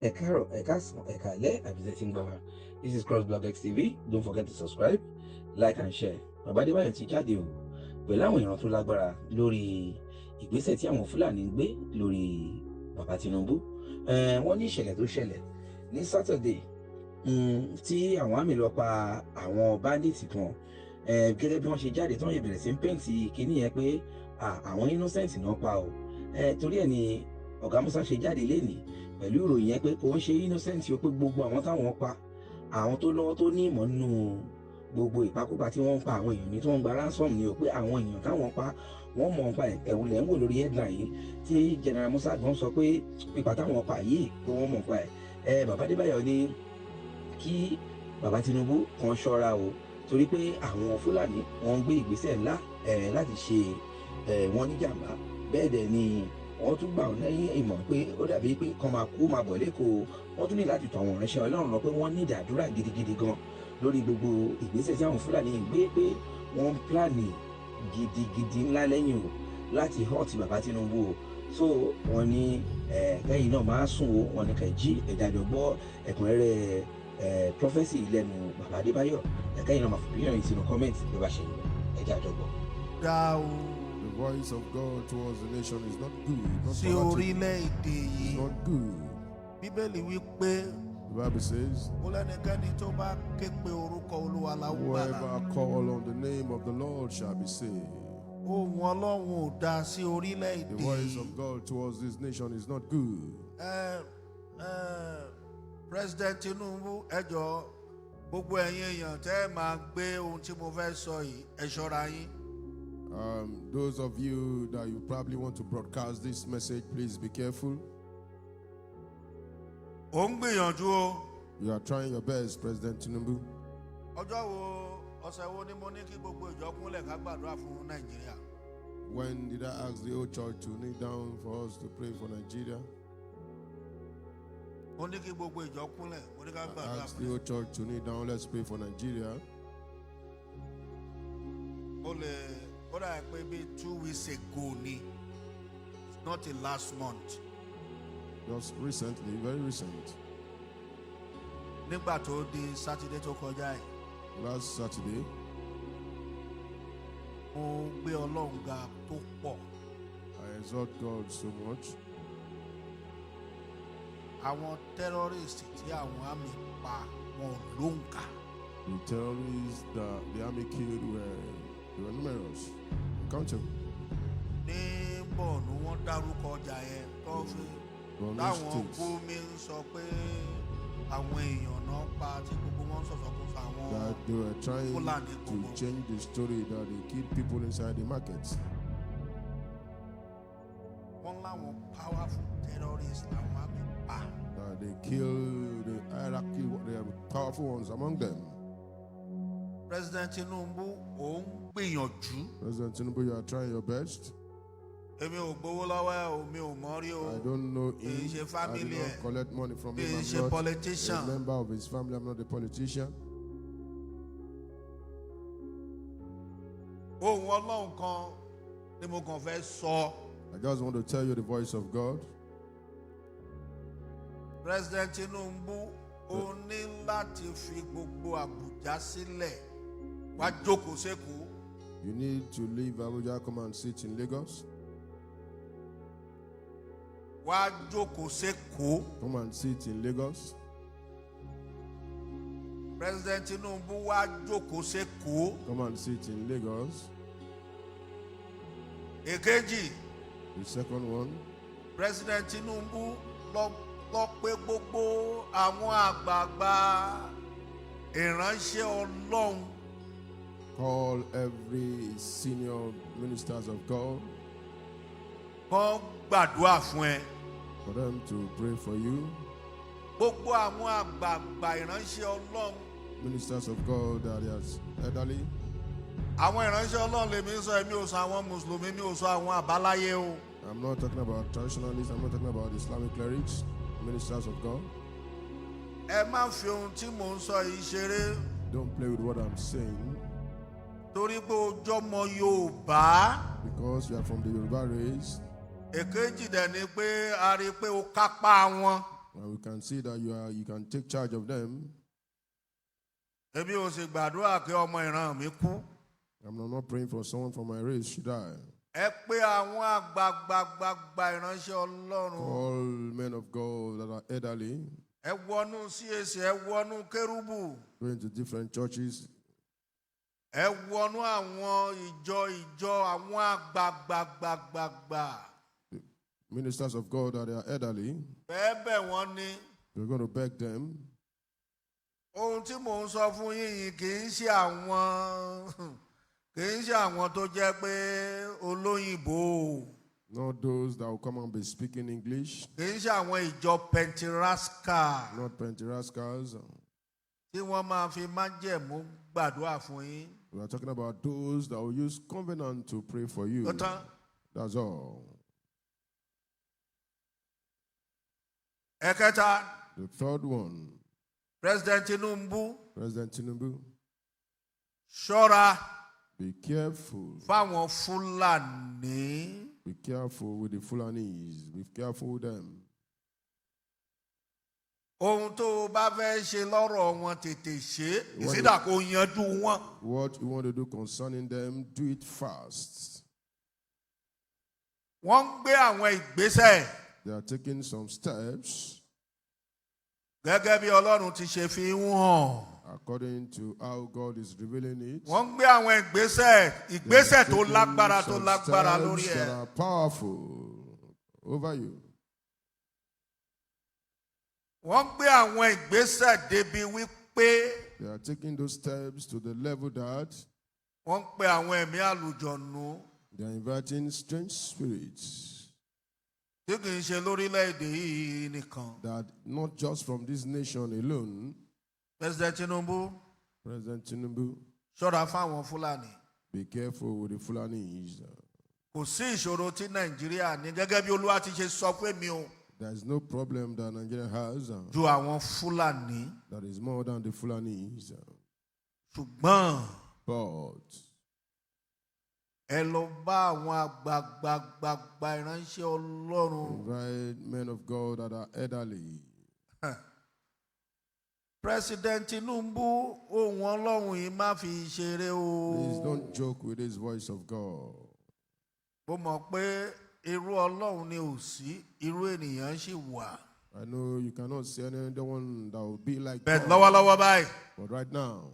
This is CROSSBLOGXTV. Don't forget to subscribe, like and share. Bàbá Adébáyọ̀ ti jáde o pẹ̀lú àwọn ìran tó lágbára lórí ìgbésẹ̀ tí àwọn Fúlàní ń gbé lórí bàbá Tinubu. Wọ́n ní ìṣẹ̀lẹ̀ tó ṣẹlẹ̀ ní Saturday tí àwọn àmì lọ pa àwọn bandits kan gẹ́gẹ́ bí wọ́n ṣe jáde tí wọ́n yẹ bẹ̀rẹ̀ sí ń pẹ́ǹtì kínní yẹn pé àwọn innocent náà pa o torí ẹ̀ ni ọ̀gá Musa ṣe jáde lénìí pẹ̀lú ìròyìn yẹn pé kò ń ṣe innocent o pé gbogbo àwọn táwọn pa àwọn tó lọ́wọ́ tó ní ìmọ̀ nínú gbogbo ìpakúpa tí wọ́n ń pa àwọn èèyàn ní tí wọ́n ń gba ransom ni o pé àwọn èèyàn táwọn pa wọ́n mọ̀ nípa ẹ̀wùlẹ̀ ń wò lórí headline yìí tí General Musa gan sọ pé pípa táwọn pa yìí pé wọ́n mọ̀ nípa ẹ̀ bàbá Adébáyọ̀ ní kí bàbá Tinubu kan ṣọ́ra o torí pé àwọn Fúlàní wọ́n ń gbé ìgbésẹ̀ ńlá láti ṣe wọ́n níjàmbá bẹ́ẹ̀ dẹ̀ ni wọ́n tún gbà wọ́n lẹ́yìn ìmọ̀ pé ó dàbí pé kàn máa kú máa bọ̀ lẹ́kọ̀ọ́ wọ́n tún ní láti tọ̀ àwọn ìránṣẹ́ Ọlọ́run lọ pé wọ́n ní ìdádúrà gidigidi gan lórí gbogbo ìgbésẹ̀ tí àwọn Fúlàní ń gbé pé wọ́n ń pílánì gidigidi ńlá lẹ́yìn o láti hot bàbá Tinubu o so wọ́n ní kẹ́yìn náà máa sùn o wọ́n ní kẹ́jì ẹ̀dàjọ́ gbọ́ ẹ̀kúnrẹ́rẹ́ prophecy lẹ́nu bàbá Adébáyọ̀ kẹ́yìn náà máa fi bíyàn sínú comment bí wàá ṣe ń lọ ẹ̀dàjọ́ gbọ́. The voice of God towards the nation is not good. Sí orílẹ̀-èdè yìí. It's not good. Bíbélì wí pé. The Bible says, ó lẹ́nikẹ́ni tó bá ké pe orúkọ Olúwa la ó gbàlà. whoever call on the name of the Lord shall be saved. Ohùn Ọlọ́run ò dá sí orílẹ̀-èdè. The voice of God towards this nation is not good. President Tinubu, ẹ jọ̀ọ́ gbogbo ẹ̀yin èèyàn tẹ́ ẹ máa gbé ohun tí mo fẹ́ sọ yìí ẹ ṣọ́ra yín. Those of you that you probably want to broadcast this message, please be careful. Ó ń gbìyànjú o. You are trying your best, President Tinubu. Ọjọ́ wo ọ̀sẹ̀ wo ni mo ní kí gbogbo ìjọ kúnlẹ̀ ká gbàdúrà fún Nàìjíríà? When did I ask the whole church to kneel down for us to pray for Nigeria? Mo ní kí gbogbo ìjọ kúnlẹ̀, mo ní ká I gbàdúrà asked the fún. whole church to kneel down, let's pray for Nigeria. Ó dà pé bí 2 weeks ago ni. It's not the last month. Just recently, very recent. Nígbà tó di Saturday tó kọjá yìí. Last Saturday, Mo gbé Ọlọ́run ga tó pọ̀. I exhort God so much. Àwọn terrorists tí àwọn àmì pa wọn ló ń kà. The terrorists that the army killed were numerous. Countable. Ní Bọ̀ọ̀nù wọ́n dárúkọ ọjà yẹn tó fi táwọn Gumi ń sọ pé àwọn èèyàn náà pa tí gbogbo wọn sọ̀sọ̀ kó fa àwọn That they were trying Fúlàní to gbogbo. change the story that they killed people inside the markets. Wọ́n láwọn powerful terrorists làwọn àmì pa. That they killed the hierarchy, the powerful ones among them. President Tinubu ò ń gbìyànjú. President Tinubu, you are trying your best. Èmi ò gbowó lọ́wọ́ ẹ̀ o, mi ò mọ̀ rí o. I don't know Kì í ṣe him. I family did ẹ̀. not collect money from Kì him. í I'm ṣe not politician. a member of his family. I'm not a politician. Ohùn Ọlọ́run kan ni mo kàn fẹ́ sọ. I just want to tell you the voice of God. President Tinubu ó ní láti fi gbogbo Àbújá sílẹ̀ wá jókòó sékòó. You need to leave Abuja, come and sit in Lagos. Wá jókòó sékòó. Come and sit in Lagos. President Tinubu wá jókòó sékòó. Come and sit in Lagos. Èkejì, The second one, President Tinubu lọ pé gbogbo àwọn àgbààgbà ìránṣẹ́ Ọlọ́run. call every senior ministers of God Kán gbàdúrà fún ẹ. for them to pray for you. Gbogbo àwọn àgbààgbà ìránṣẹ́ Ọlọ́run. Ministers of God that is elderly. Àwọn ìránṣẹ́ Ọlọ́run lèmi ń sọ, èmi ò sọ àwọn Mùsùlùmí, mi ò sọ àwọn àbáláyé o. I'm not talking about traditionalists. I'm not talking about Islamic clerics. Ministers of God. Ẹ má fi ohun tí mò ń sọ yìí ṣeré. Don't play with what I'm saying. Torí pé ojú ọmọ Yorùbá. Because you are from the Yoruba race. Èkejì dẹ̀ ni pé a rí i pé o kápá wọn. And we can see that you can take charge of them. Èmi ò sì gbàdúrà kí ọmọ ìran mi kú. I'm not praying for someone from my race should die. Ẹ pé àwọn àgbààgbà ìránṣẹ́ Ọlọ́run. All men of God that are elderly. Ẹ wọnú CAC, ẹ wọnú Kérúbù. Going to different churches. Ẹ wọnú àwọn ìjọ àwọn àgbààgbà. Ministers of God that are elderly. Bẹ́ẹ̀ wọ́n ní. We're going to beg them. Ohun tí mò ń sọ fún yín kì í ṣe àwọn tó jẹ́ pé olóyìnbó. Not those that will come and be speaking English. Kì í ṣe àwọn ìjọ Pentecost. Not Pentecostals. Tí wọ́n máa fi májẹ̀mú gbàdúrà fún yín. We are talking about those that will use covenant to pray for you. That's all. Ẹ̀kẹta. The third one. President Tinubu. Ṣọ́ra. Be careful. Fáwọn Fúlàní. Be careful with the Fulanis. Be careful with them. Ohun tó o bá fẹ́ ṣe lọ́rọ̀ wọn tètè ṣe. Ìsídà kò yanjú wọn. What you want to do concerning them, do it fast. Wọ́n ń gbé àwọn ìgbésẹ̀. They are taking some steps. Gẹ́gẹ́ bí Ọlọ́run ti ṣe fi hàn. According to how God is revealing it. Wọ́n ń gbé àwọn ìgbésẹ̀ tó lágbára lórí ẹ̀. That are powerful over you. Wọ́n ń gbé àwọn ìgbésẹ̀ débi wípé. They are taking those steps to the level that. Wọ́n ń pe àwọn ẹ̀mí àlùjọ̀nù. They are inviting strange spirits. Tí kì í ṣe lórílẹ̀-èdè yìí nìkan. That not just from this nation alone. President Tinubu. Ṣọ́ra fáwọn Fúlàní. Be careful with the Fulanis. Kò sí ìṣòro tí Nàìjíríà ní gẹ́gẹ́ bí Olúwa ti ṣe sọ pé mi o. There is no problem that Nigeria has. Ju àwọn Fúlàní. That is more than the Fulanis. Ṣùgbọ́n. But. Ẹ lọ bá àwọn àgbààgbà ìránṣẹ́ Ọlọ́run. Invite men of God that are elderly. President Tinubu, ohùn Ọlọ́run yìí má fi ṣeré o. Please don't joke with this voice of God. Mo mọ̀ pé irú Ọlọ́run ni ò sí, irú ènìyàn sì wà. I know you cannot see anyone that will be like God. But lọ́wọ́lọ́wọ́ báyìí. But right now.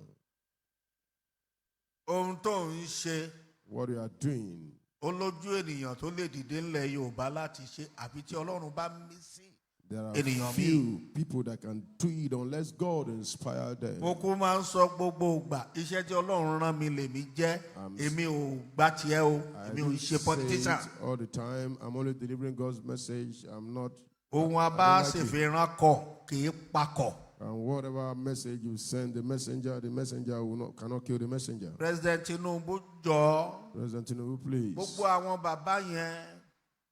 Ohun tó ń ṣe. What you are doing. Ó lójú ènìyàn tó lè dìde ńlẹ̀ Yorùbá láti ṣe àbí tí Ọlọ́run bá mí sí. There are few people that can do it unless God inspired them. Mo kú máa ń sọ gbogbo ìgbà iṣẹ́ tí Ọlọ́run rán mi lèmi jẹ́. Èmi ò gbà tiẹ̀ o. Èmi ò ṣe politician. All the time, I'm only delivering God's message. I'm not. Ohun abá ṣèfìràn kọ kì í pakọ̀. And whatever message you send the messenger cannot kill the messenger. President Tinubu jọ̀ọ́. President Tinubu, please. Gbogbo àwọn bàbá yẹn.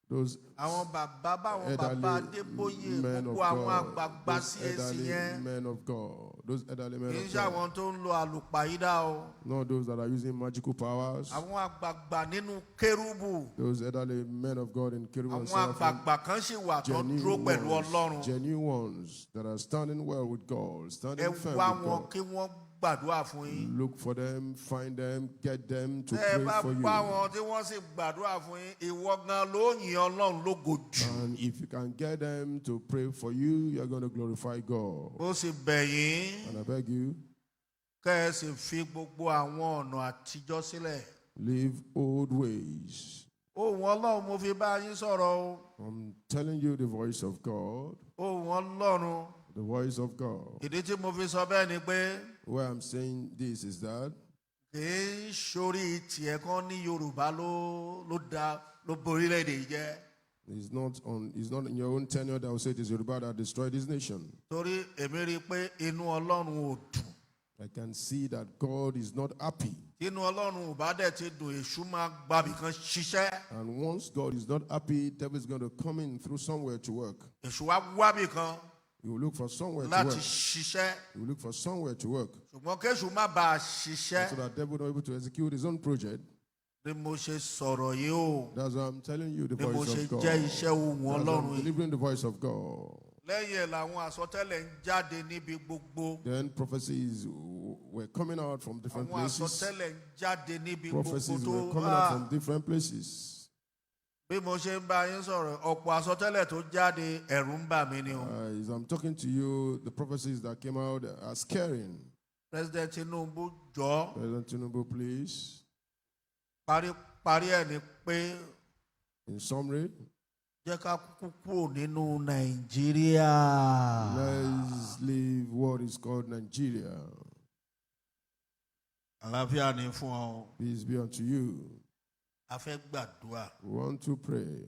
Those àwọn bàbá Adeboye, gbogbo àwọn àgbààgbà CAC yẹn. Men of God. Those elderly men of God. Kì í ṣe àwọn tó ń lo àlùpàídà o. Not those that are using magical powers. Àwọn àgbààgbà nínú Kérúbù. Those elderly men of God in Kérúbù and Seraphim. Àwọn àgbààgbà kan ṣì wà tó dúró pẹ̀lú Ọlọ́run. Genuine ones that are standing well with God, standing firm with God. Ẹ wá wọn kí wọ́n gbàdúrà fún yín. Look for them, find them, get them to pray for you. Ẹ bá wọn tí wọ́n sì gbàdúrà fún yín, ìwọ gan ló yìn Ọlọ́run lógo jù. And if you can get them to pray for you, you're going to glorify God. Ó sì bẹ̀ yín. And I beg you. Kẹ́ ẹ sì fi gbogbo àwọn ọ̀nà àtijọ́ sílẹ̀. Leave old ways. Ohùn Ọlọ́run mo fi bá yín sọ̀rọ̀ o. I'm telling you the voice of God. Ohùn Ọlọ́run. The voice of God. Ìdí tí mo fi sọ bẹ́ẹ̀ ni pé. Why I'm saying this is that. Kì í ṣorí tiẹ̀ kan ní Yorùbá ló borílẹ̀-èdè jẹ́. It's not in your own tenure that will say it is Yoruba that destroyed this nation. Torí èmi rí i pé inú Ọlọ́run ò dùn. I can see that God is not happy. Inú Ọlọ́run ò bá dẹ̀ ti dùn, èṣù máa gbàbí kan ṣiṣẹ́. And once God is not happy, devil is going to come in through somewhere to work. Èṣù wá wábì kan. You will look for somewhere to láti work. ṣiṣẹ́. You will look for somewhere to work. Ṣùgbọ́n kéṣù má bàa ṣiṣẹ́. So that devil not able to execute his own project. Bí mo ṣe sọ̀rọ̀ yìí o. That's why I'm telling you the voice of God. Bí mo ṣe jẹ́ iṣẹ́ ohùn Ọlọ́run. I'm delivering the voice of God. lẹ́yìn ẹ̀ làwọn àsọtẹ́lẹ̀ ń jáde níbi gbogbo. Then prophecies were coming out from different àwọn places. àsọtẹ́lẹ̀ ń jáde níbi Prophecies gbogbo were coming out from different places. bí mo ṣe ń bá yín sọ̀rọ̀ ọ̀pọ̀ àsọtẹ́lẹ̀ tó jáde ẹ̀rù ń bà mí ni o. As I'm talking to you, the prophecies that came out are scaring. President Tinubu jọ. President Tinubu, please. parí ẹ̀ ni pé. In summary, jẹ́ ká kúkú kúrò nínú Nàìjíríà. let's leave what is called Nigeria. Àlàáfíà ni fún ọ. Peace be unto you. A fẹ́ gbàdúrà. We want to pray.